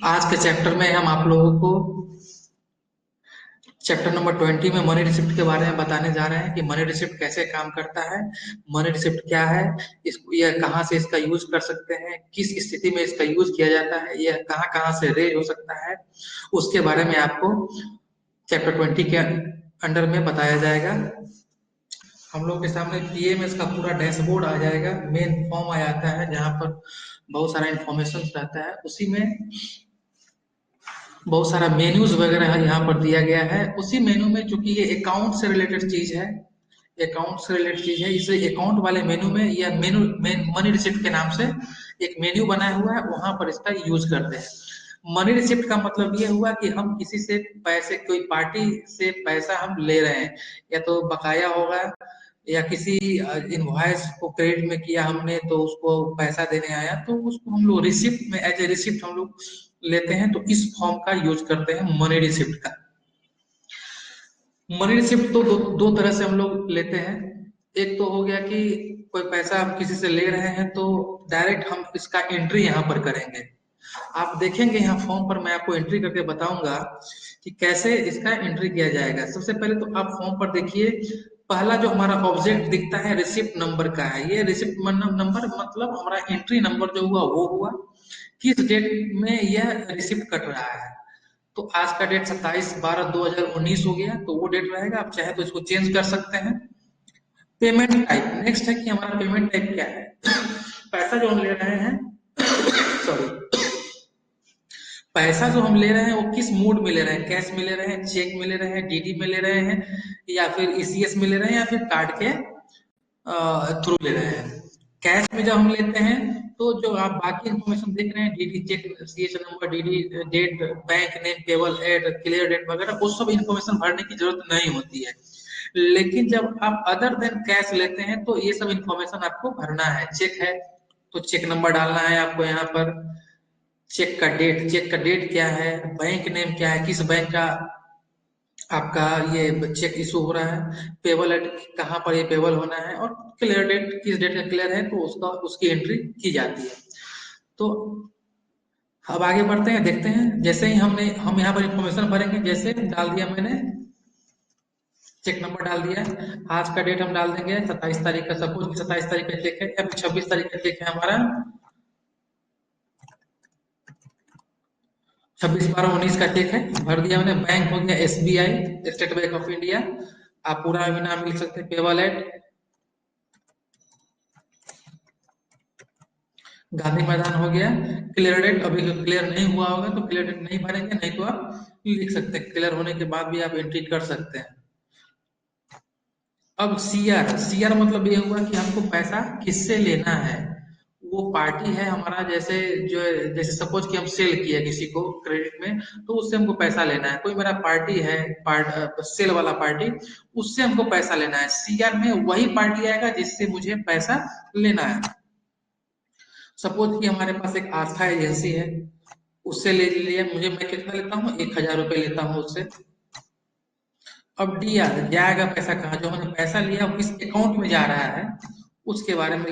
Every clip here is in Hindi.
आज के चैप्टर में हम आप लोगों को चैप्टर नंबर 20 में मनी रिसिप्ट के बारे में बताने जा रहे हैं कि मनी रिसिप्ट कैसे काम करता है, मनी रिसिप्ट क्या है, इसको यह कहाँ से इसका यूज कर सकते हैं, किस स्थिति में इसका यूज किया जाता है, यह कहाँ कहाँ से रेज हो सकता है, उसके बारे में आपको चैप्टर 20 के अंडर में बताया जाएगा। हम लोग के सामने पीएमएस का पूरा डैशबोर्ड आ जाएगा, मेन फॉर्म आ जाता है जहाँ पर बहुत सारा इंफॉर्मेशन रहता है, उसी में बहुत सारा मेन्यूज वगैरह यहाँ पर दिया गया है। उसी मेनू में चूंकि ये अकाउंट से रिलेटेड चीज है, अकाउंट से रिलेटेड चीज है, इसलिए अकाउंट वाले मेनू में या मेनू मनी रिसिप्ट के नाम से एक मेन्यू बनाया हुआ है, वहां पर इसका यूज करते हैं। मनी रिसिप्ट का मतलब ये हुआ कि हम किसी से पैसे, कोई पार्टी से पैसा हम ले रहे हैं, या तो बकाया होगा या किसी इनवॉइस को क्रेडिट में किया हमने तो उसको पैसा देने आया, तो उसको हम लोग रिसिप्ट में एज ए रिसिप्ट हम लोग लेते हैं, तो इस फॉर्म का यूज करते हैं मनी रिसिप्ट का। मनी रिसिप्ट तो दो तरह से हम लोग लेते हैं। एक तो हो गया कि कोई पैसा हम किसी से ले रहे हैं तो डायरेक्ट हम इसका एंट्री यहाँ पर करेंगे। आप देखेंगे यहाँ फॉर्म पर मैं आपको एंट्री करके बताऊंगा कि कैसे इसका एंट्री किया जाएगा। सबसे पहले तो आप फॉर्म पर देखिए, पहला जो हमारा ऑब्जेक्ट दिखता है रिसिप्ट नंबर का है। ये रिसिप्ट नंबर मतलब हमारा एंट्री नंबर जो हुआ वो हुआ, किस डेट में यह रिसिप्ट कट रहा है। तो आज का डेट 27/12/2019 हो गया, तो वो डेट रहेगा। आप चाहे तो इसको चेंज कर सकते हैं। पेमेंट टाइप नेक्स्ट है कि हमारा पेमेंट टाइप क्या है। पैसा जो हम ले रहे हैं, सॉरी, पैसा जो हम ले रहे हैं वो किस मोड में ले रहे हैं, कैश में ले रहे हैं, चेक में ले रहे हैं, डीडी में ले रहे हैं, या फिर ईसीएस में ले रहे हैं, या फिर कार्ड के थ्रू ले रहे हैं। कैश में जब हम लेते हैं तो जो आप बाकी इन्फॉर्मेशन देख रहे हैं, DD check, CH number, DD date, bank name, केवल एड, क्लियर डेट वगैरह, वो सब इन्फॉर्मेशन भरने की जरूरत नहीं होती है। लेकिन जब आप अदर देन कैश लेते हैं तो ये सब इन्फॉर्मेशन आपको भरना है। चेक है तो चेक नंबर डालना है आपको यहाँ पर, चेक का डेट क्या है, बैंक नेम क्या है, किस बैंक का आपका ये चेक इशू हो रहा है, पेबल एट कहाँ पर ये पेबल होना है, और क्लियर डेट किस डेट का क्लियर है, तो उसका उसकी एंट्री की जाती है। तो अब आगे बढ़ते हैं, देखते हैं। जैसे ही हम यहाँ पर इंफॉर्मेशन भरेंगे, जैसे डाल दिया मैंने, चेक नंबर डाल दिया, आज का डेट हम डाल देंगे 27 तारीख का, सपोज 27 तारीख का चेक है, या फिर 26 तारीख का चेक है हमारा, 26/12/19 का चेक है, भर दिया मैंने। बैंक हो गया SBI, state bank of India. आप पूरा भी नाम लिख सकते हैं, पेबल एट गांधी मैदान हो गया। क्लियर डेट अभी क्लियर नहीं हुआ होगा तो क्लियर डेट नहीं भरेंगे, नहीं तो आप लिख सकते हैं, क्लियर होने के बाद भी आप एंट्री कर सकते हैं। अब सीआर, सीआर मतलब ये हुआ कि हमको पैसा किससे लेना है। वो पार्टी है हमारा, जैसे जो, जैसे सपोज कि हम सेल किया किसी को क्रेडिट में, तो उससे हमको पैसा लेना है। कोई मेरा पार्टी है, सेल वाला पार्टी, उससे हमको पैसा लेना है। सीआर में वही पार्टी आएगा जिससे मुझे पैसा लेना है। सपोज कि हमारे पास एक आस्था एजेंसी है, उससे ले लिया मुझे, मैं कितना लेता हूँ, 1000 रुपये लेता हूँ उससे। अब डीआर जाएगा पैसा कहाँ, जो हमने पैसा लिया वो किस अकाउंट में जा रहा है, उसके बारे में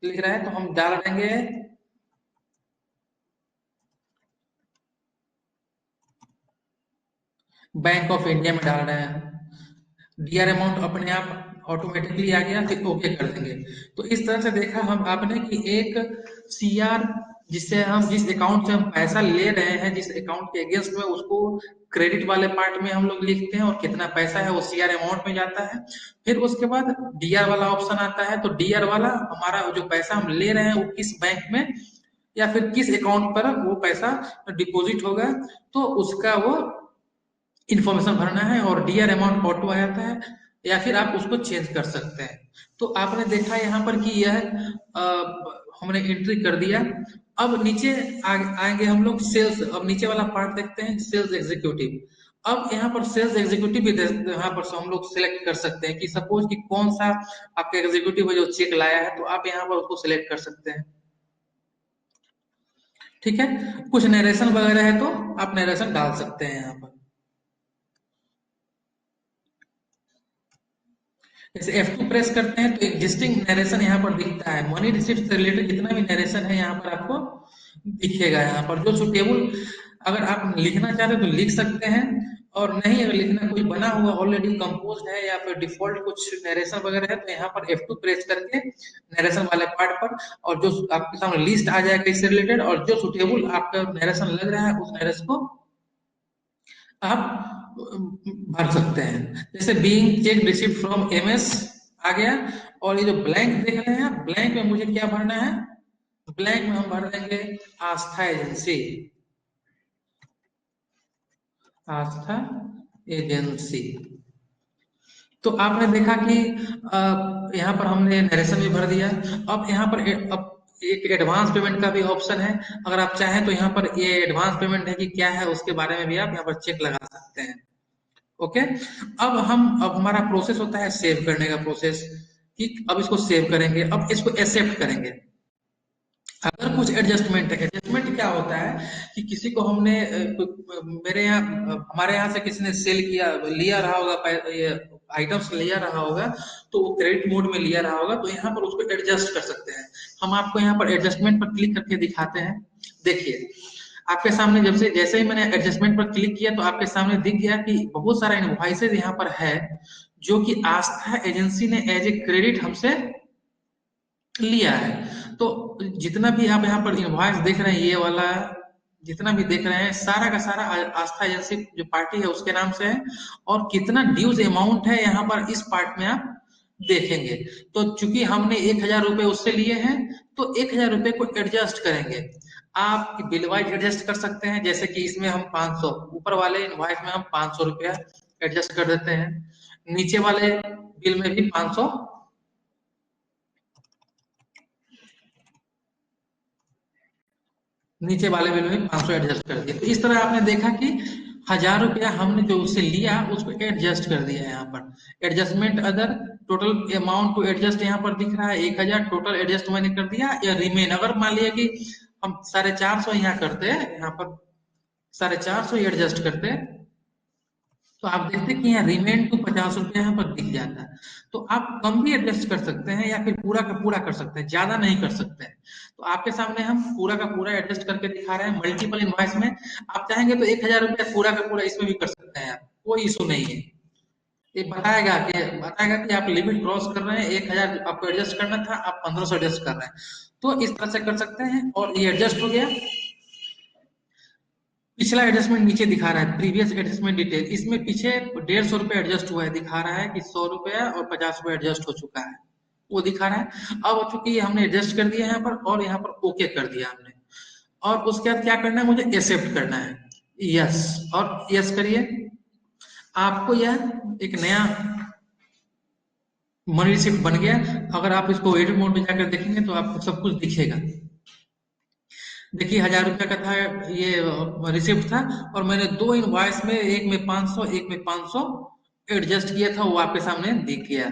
लिख रहा है, तो हम डाल देंगे बैंक ऑफ इंडिया में डाल रहे हैं। डीआर अमाउंट अपने आप ऑटोमेटिकली आ गया, फिर ओके कर देंगे। तो इस तरह से देखा हम आपने कि एक सीआर, जिससे हम जिस अकाउंट से हम पैसा ले रहे हैं, जिस अकाउंट के अगेंस्ट में, उसको क्रेडिट वाले पार्ट में हम लोग लिखते हैं और कितना पैसा है वो सीआर अमाउंट में जाता है। फिर उसके बाद डीआर वाला ऑप्शन आता है, तो डीआर वाला हमारा जो पैसा हम ले रहे हैं वो किस बैंक में या फिर किस अकाउंट पर वो पैसा डिपॉजिट होगा, तो उसका वो इन्फॉर्मेशन भरना है, और डीआर अमाउंट ऑटो आ जाता है, या फिर आप उसको चेंज कर सकते हैं। तो आपने देखा यहाँ पर कि यह हमने एंट्री कर दिया। अब नीचे आएंगे हम लोग सेल्स, अब नीचे वाला पार्ट देखते हैं, सेल्स एग्जीक्यूटिव। अब यहाँ पर सेल्स एग्जीक्यूटिव भी यहाँ पर हम लोग सिलेक्ट कर सकते हैं कि सपोज कि कौन सा आपका एग्जीक्यूटिव है जो चेक लाया है, तो आप यहाँ पर उसको सिलेक्ट कर सकते हैं। ठीक है, कुछ नरेशन वगैरह है तो आप नरेशन डाल सकते हैं यहाँ पर। जैसे F2 प्रेस करते हैं तो एग्जिस्टिंग नरेशन यहाँ पर दिखता है, मनी रिसीप्ट से रिलेटेड जितना भी नरेशन है यहाँ पर आपको दिखेगा। यहाँ पर जो सुटेबल, अगर आप लिखना चाहते हैं तो लिख सकते हैं, और नहीं अगर लिखना कोई बना हुआ ऑलरेडी कंपोज है या फिर डिफॉल्ट कुछ नरेशन वगैरह है तो यहाँ पर F2 प्रेस करके नरेशन वाले पार्ट पर, और जो आपके सामने लिस्ट आ जाएगा इससे रिलेटेड, और जो सुटेबल आपका नरेशन लग रहा है उस नरेशन को आप भर सकते हैं। जैसे being cheque received from MS आ गया, और ये जो ब्लैंक देख रहे हैं, ब्लैंक में मुझे क्या भरना है, ब्लैंक में हम भर देंगे आस्था एजेंसी, आस्था एजेंसी। तो आपने देखा कि यहाँ पर हमने नरेशन भी भर दिया। अब यहाँ पर अब एक एडवांस पेमेंट का भी ऑप्शन है, अगर आप चाहें तो यहाँ पर ये एडवांस पेमेंट है कि क्या है उसके बारे में भी आप यहाँ पर चेक लगा सकते हैं। ओके, अब हमारा प्रोसेस होता है सेव करने का प्रोसेस, कि अब इसको सेव करेंगे, अब इसको एक्सेप्ट करेंगे। अगर कुछ एडजस्टमेंट है, एडजस्टमेंट क्या होता है कि किसी को हमने मेरे यहाँ हमारे यहाँ से किसी ने सेल किया, लिया रहा होगा, ये आइटम्स लिया रहा होगा, तो वो क्रेडिट मोड में लिया रहा होगा, तो यहाँ पर उसको एडजस्ट कर सकते हैं। हम आपको यहाँ पर एडजस्टमेंट पर क्लिक करके दिखाते हैं। देखिए आपके सामने जब से जैसे ही मैंने एडजस्टमेंट पर क्लिक किया तो आपके सामने दिख गया कि बहुत सारा इनवॉइसेज यहाँ पर है, जो कि आस्था एजेंसी ने एज ए क्रेडिट हमसे लिया है। तो जितना भी आप यहाँ पर इनवॉइस देख रहे हैं, ये वाला जितना भी देख रहे हैं, सारा का सारा आस्था एजेंसी जो पार्टी है उसके नाम से है, और कितना ड्यूज अमाउंट है यहाँ पर इस पार्ट में आप देखेंगे। तो चूंकि हमने 1,000 रुपए उससे लिए हैं, तो 1,000 रुपए को एडजस्ट करेंगे। आप बिल वाइज एडजस्ट कर सकते हैं, जैसे कि इसमें हम 500, ऊपर वाले इनवॉइस में हम 500 रुपया एडजस्ट कर देते हैं, नीचे वाले बिल में भी 500, नीचे वाले बिल में 500 एडजस्ट कर दिया। तो इस तरह आपने देखा कि 1,000 रुपया हमने जो उससे लिया उसको एडजस्ट कर दिया। यहाँ पर adjustment other, total amount to adjust यहाँ पर दिख रहा है 1,000, टोटल एडजस्ट मैंने कर दिया। या रिमेन, अगर मान लिया कि हम 450 यहाँ करते हैं, यहाँ पर 450 एडजस्ट करते हैं, तो आप देखते हैं कि यहाँ रिमेन टू 50 रुपया यहाँ पर दिख जाता है। तो आप कम भी एडजस्ट कर सकते हैं या फिर पूरा का पूरा कर सकते हैं, ज्यादा नहीं कर सकते हैं। तो आपके सामने हम पूरा का पूरा एडजस्ट करके दिखा रहे हैं मल्टीपल इनवॉइस में। आप चाहेंगे तो 1,000 रुपया पूरा का पूरा इसमें भी कर सकते हैं, आप कोई इशू नहीं है। ये बताएगा कि आप लिमिट क्रॉस कर रहे हैं, 1,000 आपको एडजस्ट करना था, आप 1,500 एडजस्ट कर रहे हैं, तो इस तरह से कर सकते हैं। और ये एडजस्ट हो गया। पिछला एडजस्टमेंट नीचे दिखा रहा है, प्रीवियस एडजस्टमेंट डिटेल, इसमें पीछे 150 रुपए एडजस्ट हुआ है, दिखा रहा है कि 100 रुपया और 50 रुपए एडजस्ट हो चुका है, वो दिखा रहा है। अब चूंकि हमने एडजस्ट कर दिया यहाँ पर, और यहाँ पर ओके कर दिया हमने, और उसके बाद क्या करना है, मुझे एक्सेप्ट करना है, यस, और यस करिए। आपको यह एक नया मनी रिसिप्ट बन गया। अगर आप इसको एडिट मोड में जाकर देखेंगे तो आपको सब कुछ दिखेगा। देखिए 1,000 रुपया का था ये रिसिप्ट था, और मैंने दो इनवॉइस में, एक में 500 एक में 500 एडजस्ट किया था, वो आपके सामने दिख गया।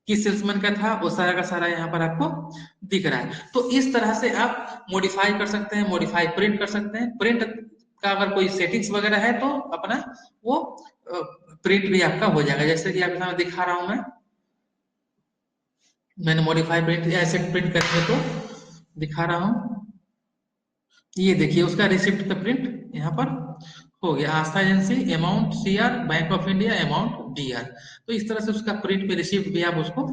किस सेल्समैन का था वो सारा का सारा यहाँ पर आपको दिख रहा है। तो इस तरह से आप मॉडिफाई कर सकते हैं, मॉडिफाई प्रिंट कर सकते हैं। प्रिंट का अगर कोई सेटिंग्स वगैरह है तो अपना वो प्रिंट भी आपका हो जाएगा, जैसे कि आपके सामने दिखा रहा हूं मैंने मॉडिफाई प्रिंट ऐसे प्रिंट करके तो दिखा रहा हूं। ये देखिए उसका रिसिप्ट का प्रिंट यहाँ पर हो गया, Aastha agency, amount CR, Bank of India, amount DR. तो इस तरह से उसका प्रिंट पे रिसिप्ट भी आप उसको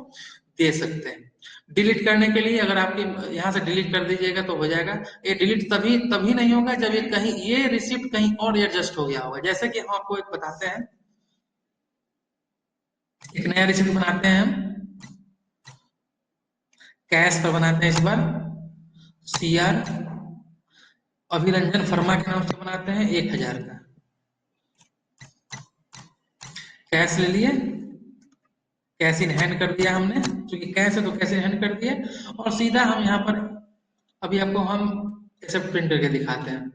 दे सकते हैं। डिलीट करने के लिए अगर आपके यहाँ से डिलीट कर दीजिएगा तो हो जाएगा। ये डिलीट तभी तभी नहीं होगा जब ये कहीं ये रिसिप्ट कहीं और एडजस्ट हो गया होगा। जैसे कि हम आपको एक बताते हैं, एक नया रिसिप्ट बनाते हैं हम, कैश पर बनाते हैं इस बार, सीआर अभिरंजन फर्मा के नाम से बनाते हैं 1,000 का, कैश ले लिए, कैश इन हैंड कर दिया हमने, क्योंकि कैश है तो कैश इन हैंड कर दिए, और सीधा हम यहाँ पर अभी आपको हम ऐसे प्रिंट करके दिखाते हैं।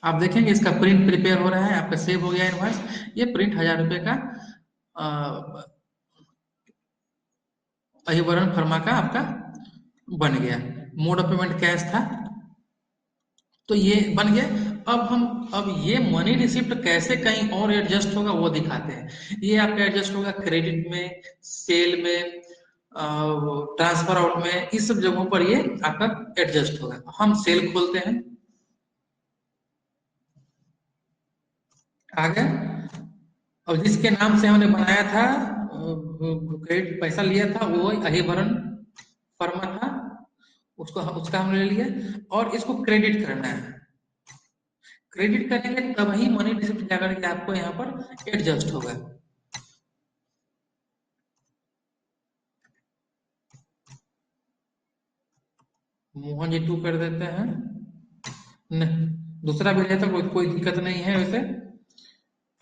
आप देखेंगे इसका प्रिंट प्रिपेयर हो रहा है, आपका सेव हो गया इनवॉइस। ये प्रिंट 1,000 रुपए का अहिवरण फर्मा का आपका बन गया। मोड ऑफ पेमेंट कैश था, तो ये बन गया। अब ये मनी रिसिप्ट कैसे कहीं और एडजस्ट होगा वो दिखाते हैं। ये आपका एडजस्ट होगा क्रेडिट में, सेल में, ट्रांसफर आउट में, इस सब जगहों पर ये आपका एडजस्ट होगा। हम सेल खोलते हैं, आ गया। और जिसके नाम से हमने बनाया था, क्रेडिट पैसा लिया था, वो अहिभरण फर्मा था, उसको उसका हमने ले लिया और इसको क्रेडिट करना है। क्रेडिट करेंगे तब ही मनी रिसिप्ट जाकर के आपको यहाँ पर एडजस्ट होगा। मोहन जी टू कर देते हैं, नहीं दूसरा भी रहता कोई दिक्कत नहीं है वैसे।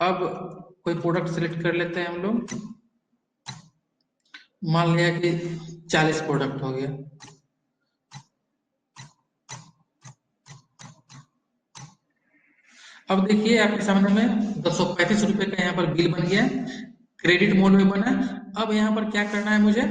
अब कोई प्रोडक्ट सिलेक्ट कर लेते हैं हम लोग, मान लिया कि 40 प्रोडक्ट हो गया। अब देखिए आपके सामने में 235 रुपए का यहाँ पर बिल बन गया, क्रेडिट मोड में बना। अब यहाँ पर क्या करना है मुझे,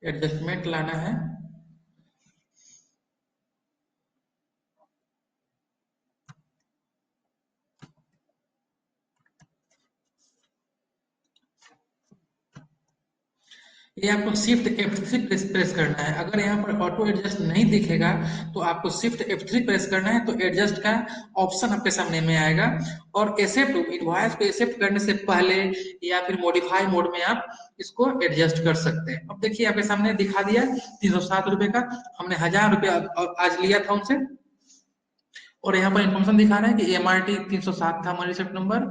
एडजस्टमेंट लाना है। ये आपको शिफ्ट F3 प्रेस करना है। अगर यहाँ पर ऑटो एडजस्ट नहीं दिखेगा तो आपको शिफ्ट F3 प्रेस करना है, तो एडजस्ट का ऑप्शन आपके सामने में आएगा। और एक्सेप्ट इनवॉइस को एक्सेप्ट करने से पहले या फिर मॉडिफाई मोड में आप इसको एडजस्ट कर सकते हैं। अब देखिए आपके सामने दिखा दिया 307 रुपए का, हमने 1000 रुपया आज लिया था उनसे, और यहाँ पर इन्फॉर्मेशन दिखा रहा है कि MRT 307 था हमारी रिसिप्ट नंबर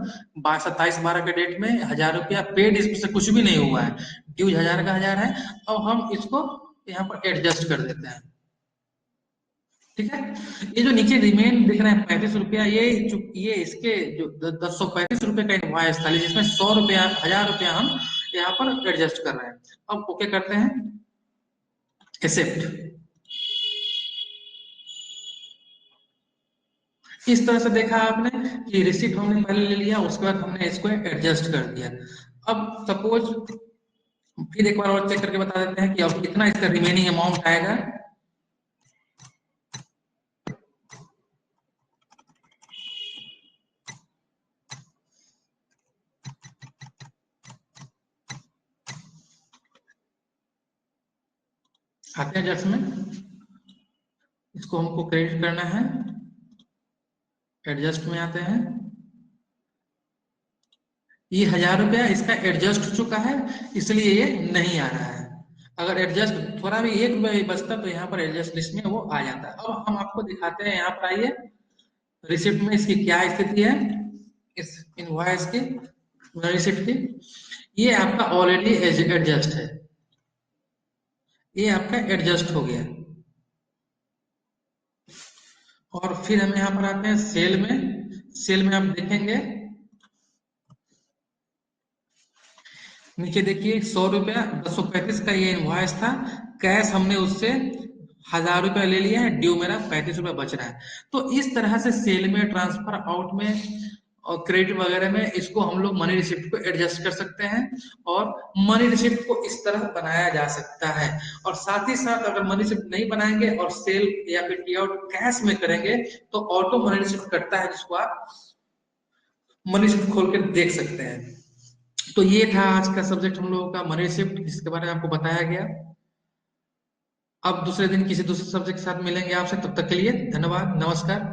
27/12 के डेट में 1000 रुपया पेड, इसमें से कुछ भी नहीं हुआ है, ड्यूज 1000 का 1000 है। अब हम इसको यहाँ पर एडजस्ट कर देते हैं, ठीक है। ये जो नीचे रिमेन दिख रहे हैं 35 रुपया, ये इसके जो 1035 रुपए का इनवॉइस था, जिसमें 100 रुपया 1000 रुपया हम यहाँ पर एडजस्ट कर रहे हैं। अब ओके करते हैं, एक्सेप्ट। इस तरह से देखा आपने कि रिसिप्ट हमने पहले ले लिया, उसके बाद हमने इसको एडजस्ट कर दिया। अब सपोज फिर एक बार और चेक करके बता देते हैं कि अब कितना इसका रिमेनिंग अमाउंट आएगा। आते हैं एडजस्टमेंट, इसको हमको क्रेडिट करना है, एडजस्ट में आते हैं। ये 1000 रुपया इसका एडजस्ट हो चुका है, इसलिए ये नहीं आ रहा है। अगर एडजस्ट थोड़ा भी 1 रुपया भी बचता तो यहाँ पर एडजस्ट लिस्ट में वो आ जाता है। अब हम आपको दिखाते हैं, यहाँ पर आइए, रिसिप्ट में इसकी क्या स्थिति है, इस इनवॉइस की, रिसिप्ट की। ये आपका ऑलरेडी एडजस्ट है, ये आपका एडजस्ट हो गया। और फिर हम यहाँ पर आते हैं सेल में। सेल में आप देखेंगे नीचे देखिए 100 रुपया 235 का ये इनवॉइस था, कैश हमने उससे 1000 रुपया ले लिया है, ड्यू मेरा 35 रुपया बच रहा है। तो इस तरह से सेल में, ट्रांसफर आउट में और क्रेडिट वगैरह में इसको हम लोग मनी रिसिप्ट को एडजस्ट कर सकते हैं, और मनी रिसिप्ट को इस तरह बनाया जा सकता है। और साथ ही साथ अगर मनी रिसिप्ट नहीं बनाएंगे और सेल या फिर टी आउट कैश में करेंगे तो ऑटो मनी रिसिप्ट कटता है, जिसको आप मनी रिसिप्ट खोल के देख सकते हैं। तो ये था आज का सब्जेक्ट हम लोगों का, मनी रिसिप्ट, जिसके बारे में आपको बताया गया। अब दूसरे दिन किसी दूसरे सब्जेक्ट के साथ मिलेंगे आपसे, तब तक के लिए धन्यवाद, नमस्कार।